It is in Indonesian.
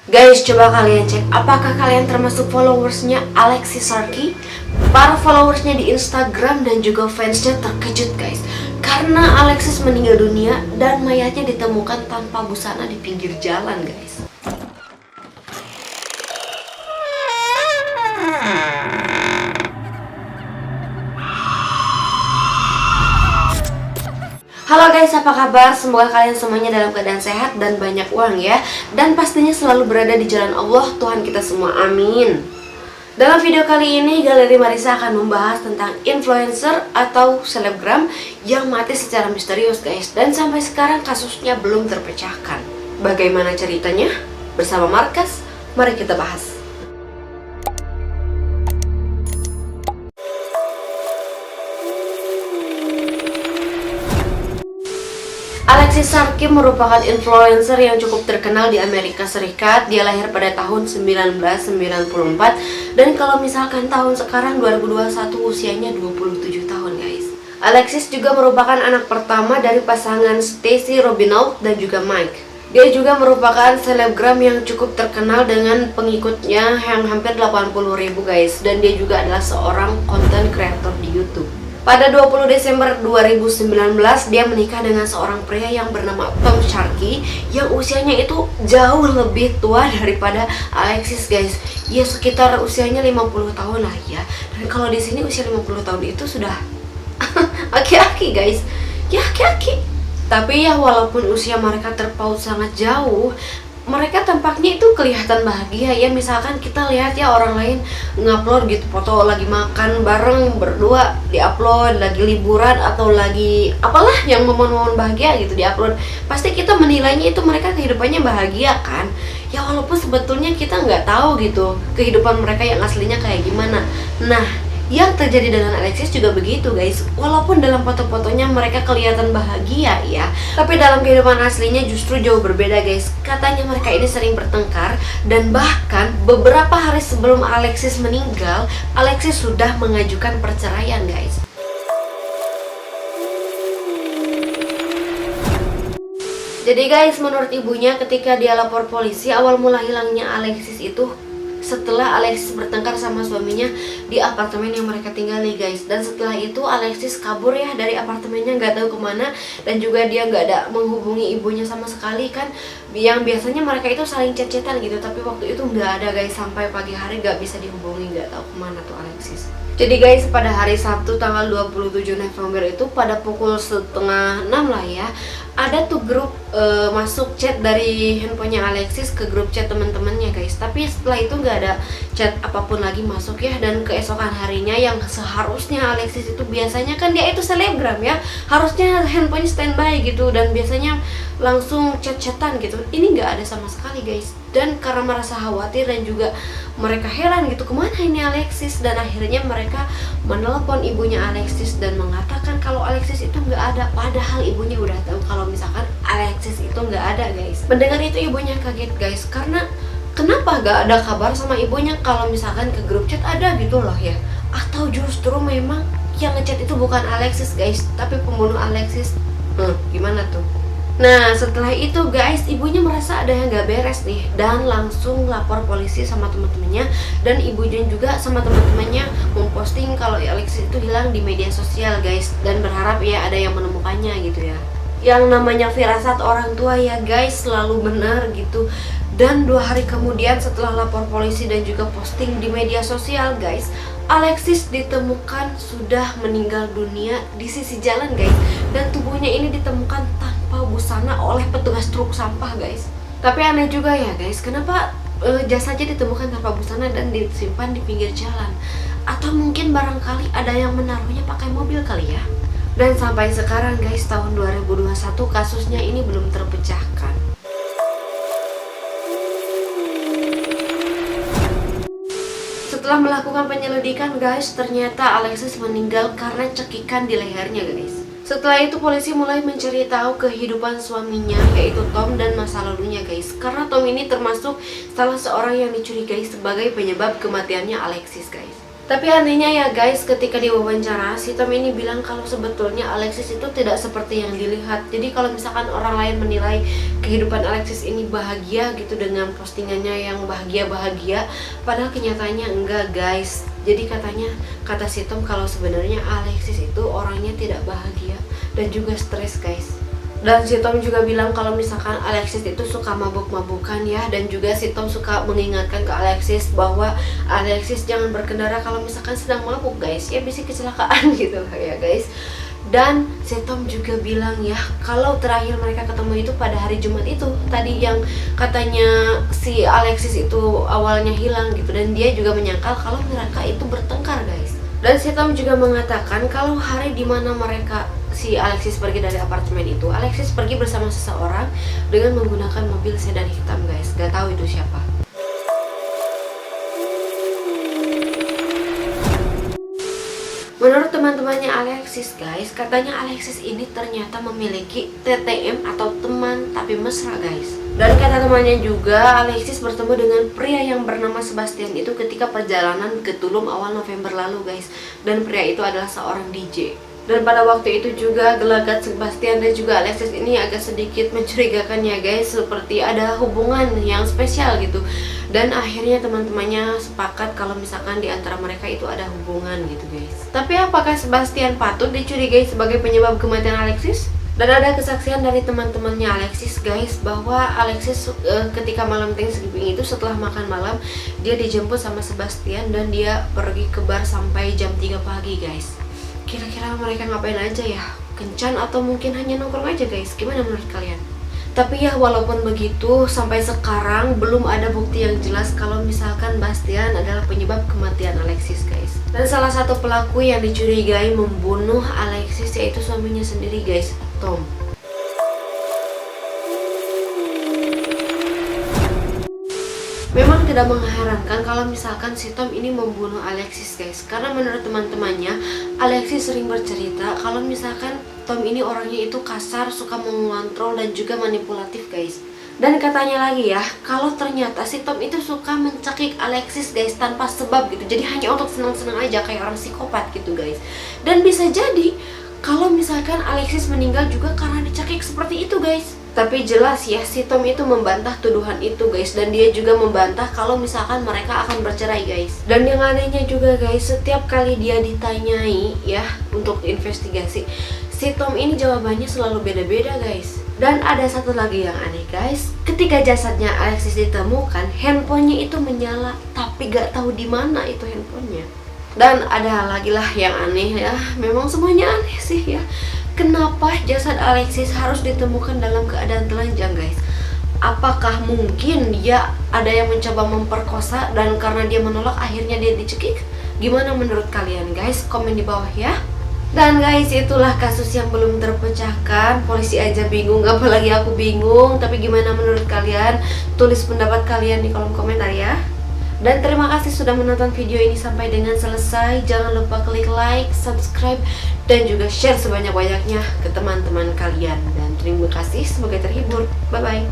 Guys, coba kalian cek, apakah kalian termasuk followersnya Alexis Sarki? Para followersnya di Instagram dan juga fansnya terkejut guys, karena Alexis meninggal dunia dan mayatnya ditemukan tanpa busana di pinggir jalan guys. Halo guys, apa kabar? Semoga kalian semuanya dalam keadaan sehat dan banyak uang ya. Dan pastinya selalu berada di jalan Allah, Tuhan kita semua, amin. Dalam video kali ini, Galeri Marissa akan membahas tentang influencer atau selebgram yang mati secara misterius guys. Dan sampai sekarang kasusnya belum terpecahkan. Bagaimana ceritanya? Bersama Markas, mari kita bahas. Alexis Sarki merupakan influencer yang cukup terkenal di Amerika Serikat. Dia lahir pada tahun 1994 dan kalau misalkan tahun sekarang 2021 usianya 27 tahun guys. Alexis juga merupakan anak pertama dari pasangan Stacy Robinow dan juga Mike. Dia juga merupakan selebgram yang cukup terkenal dengan pengikutnya yang hampir 80.000 guys, dan dia juga adalah seorang content creator di YouTube. Pada 20 Desember 2019, dia menikah dengan seorang pria yang bernama Tom Sharkey yang usianya itu jauh lebih tua daripada Alexis guys. Ya sekitar usianya 50 tahun lah ya. Dan kalau di sini usia 50 tahun itu sudah aki-aki guys. Ya aki-aki. Tapi ya walaupun usia mereka terpaut sangat jauh, mereka tampaknya itu kelihatan bahagia ya. Misalkan kita lihat ya orang lain ngupload gitu foto lagi makan bareng berdua diupload, lagi liburan atau lagi apalah yang momen-momen bahagia gitu diupload, pasti kita menilainya itu mereka kehidupannya bahagia kan ya, walaupun sebetulnya kita nggak tahu gitu kehidupan mereka yang aslinya kayak gimana. Nah, yang terjadi dengan Alexis juga begitu guys. Walaupun dalam foto-fotonya mereka kelihatan bahagia ya, tapi dalam kehidupan aslinya justru jauh berbeda guys. Katanya mereka ini sering bertengkar, dan bahkan beberapa hari sebelum Alexis meninggal, Alexis sudah mengajukan perceraian guys. Jadi guys, menurut ibunya ketika dia lapor polisi, awal mula hilangnya Alexis itu setelah Alexis bertengkar sama suaminya di apartemen yang mereka tinggali guys. Dan setelah itu Alexis kabur ya dari apartemennya, nggak tahu kemana, dan juga dia nggak ada menghubungi ibunya sama sekali kan. Yang biasanya mereka itu saling chat-chatan gitu, tapi waktu itu nggak ada guys, sampai pagi hari nggak bisa dihubungi, nggak tahu kemana tuh Alexis. Jadi guys, pada hari Sabtu tanggal 27 November itu pada pukul 5:30 lah ya, ada tuh grup masuk chat dari handphonenya Alexis ke grup chat teman-temannya guys. Tapi setelah itu nggak ada chat apapun lagi masuk ya. Dan keesokan harinya yang seharusnya Alexis itu biasanya kan dia itu selebgram ya, harusnya handphonenya standby gitu dan biasanya langsung chat-chatan gitu, ini nggak ada sama sekali guys. Dan karena merasa khawatir dan juga mereka heran gitu, kemana ini Alexis, dan akhirnya mereka menelpon ibunya Alexis dan mengatakan kalau Alexis itu nggak ada, padahal ibunya udah tahu kalau misalkan Alexis itu nggak ada guys. Mendengar itu ibunya kaget guys, karena kenapa nggak ada kabar sama ibunya kalau misalkan ke grup chat ada gitu loh ya. Atau justru memang yang ngechat itu bukan Alexis guys, tapi pembunuh Alexis. Gimana tuh? Nah setelah itu guys, ibunya merasa ada yang gak beres nih dan langsung lapor polisi sama teman-temannya, dan ibunya juga sama teman-temannya memposting kalau Alexis itu hilang di media sosial guys, dan berharap ya ada yang menemukannya gitu ya. Yang namanya firasat orang tua ya guys selalu benar gitu. Dan 2 hari kemudian setelah lapor polisi dan juga posting di media sosial guys, Alexis ditemukan sudah meninggal dunia di sisi jalan guys, dan tubuhnya ini ditemukan tanpa busana oleh petugas truk sampah guys. Tapi aneh juga ya guys, kenapa jasadnya ditemukan tanpa busana dan disimpan di pinggir jalan? Atau mungkin barangkali ada yang menaruhnya pakai mobil kali ya. Dan sampai sekarang guys, tahun 2021 kasusnya ini belum terpecahkan. Setelah melakukan penyelidikan guys, ternyata Alexis meninggal karena cekikan di lehernya guys. Setelah itu polisi mulai mencari tahu kehidupan suaminya yaitu Tom dan masa lalunya guys. Karena Tom ini termasuk salah seorang yang dicurigai sebagai penyebab kematiannya Alexis guys. Tapi anehnya ya guys, ketika diwawancara si Tom ini bilang kalau sebetulnya Alexis itu tidak seperti yang dilihat. Jadi kalau misalkan orang lain menilai kehidupan Alexis ini bahagia gitu dengan postingannya yang bahagia-bahagia, padahal kenyataannya enggak guys. Jadi kata si Tom kalau sebenarnya Alexis itu orangnya tidak bahagia dan juga stres guys. Dan si Tom juga bilang kalau misalkan Alexis itu suka mabuk-mabukan ya. Dan juga si Tom suka mengingatkan ke Alexis bahwa Alexis jangan berkendara kalau misalkan sedang mabuk guys, ya bisa kecelakaan gitu lah ya guys. Dan si Tom juga bilang ya kalau terakhir mereka ketemu itu pada hari Jumat itu tadi yang katanya si Alexis itu awalnya hilang gitu. Dan dia juga menyangkal kalau mereka itu bertengkar guys. Dan si Tom juga mengatakan kalau hari dimana si Alexis pergi dari apartemen itu, Alexis pergi bersama seseorang dengan menggunakan mobil sedan hitam guys. Gak tahu itu siapa. Menurut teman-temannya Alexis guys, katanya Alexis ini ternyata memiliki TTM atau teman tapi mesra guys. Dan kata temannya juga, Alexis bertemu dengan pria yang bernama Sebastian itu ketika perjalanan ke Tulum awal November lalu guys. Dan pria itu adalah seorang DJ. Dan pada waktu itu juga gelagat Sebastian dan juga Alexis ini agak sedikit mencurigakan ya guys, seperti ada hubungan yang spesial gitu. Dan akhirnya teman-temannya sepakat kalau misalkan di antara mereka itu ada hubungan gitu guys. Tapi apakah Sebastian patut dicurigai sebagai penyebab kematian Alexis? Dan ada kesaksian dari teman-temannya Alexis guys, bahwa Alexis ketika malam Thanksgiving itu setelah makan malam dia dijemput sama Sebastian dan dia pergi ke bar sampai jam 3 pagi guys. Kira-kira mereka ngapain aja ya? Kencan atau mungkin hanya nongkrong aja guys? Gimana menurut kalian? Tapi ya walaupun begitu, sampai sekarang belum ada bukti yang jelas kalau misalkan Bastian adalah penyebab kematian Alexis guys. Dan salah satu pelaku yang dicurigai membunuh Alexis yaitu suaminya sendiri guys, Tom. Memang tidak mengherankan kalau misalkan si Tom ini membunuh Alexis guys. Karena menurut teman-temannya, Alexis sering bercerita kalau misalkan Tom ini orangnya itu kasar, suka mengontrol dan juga manipulatif guys. Dan katanya lagi ya, kalau ternyata si Tom itu suka mencekik Alexis guys tanpa sebab gitu. Jadi hanya untuk senang-senang aja kayak orang psikopat gitu guys. Dan bisa jadi kalau misalkan Alexis meninggal juga karena dicekik seperti itu guys. Tapi jelas ya si Tom itu membantah tuduhan itu guys. Dan dia juga membantah kalau misalkan mereka akan bercerai guys. Dan yang anehnya juga guys, setiap kali dia ditanyai ya untuk investigasi, si Tom ini jawabannya selalu beda-beda guys. Dan ada satu lagi yang aneh guys, ketika jasadnya Alexis ditemukan, handphonenya itu menyala tapi gak tahu di mana itu handphonenya. Dan ada lagi lah yang aneh ya, memang semuanya aneh sih ya. Kenapa jasad Alexis harus ditemukan dalam keadaan telanjang guys? Apakah mungkin dia ada yang mencoba memperkosa dan karena dia menolak akhirnya dia dicekik? Gimana menurut kalian guys? Komen di bawah ya. Dan guys, itulah kasus yang belum terpecahkan. Polisi aja bingung, apalagi aku bingung. Tapi gimana menurut kalian? Tulis pendapat kalian di kolom komentar ya. Dan terima kasih sudah menonton video ini sampai dengan selesai. Jangan lupa klik like, subscribe, dan juga share sebanyak-banyaknya ke teman-teman kalian. Dan terima kasih, semoga terhibur. Bye-bye.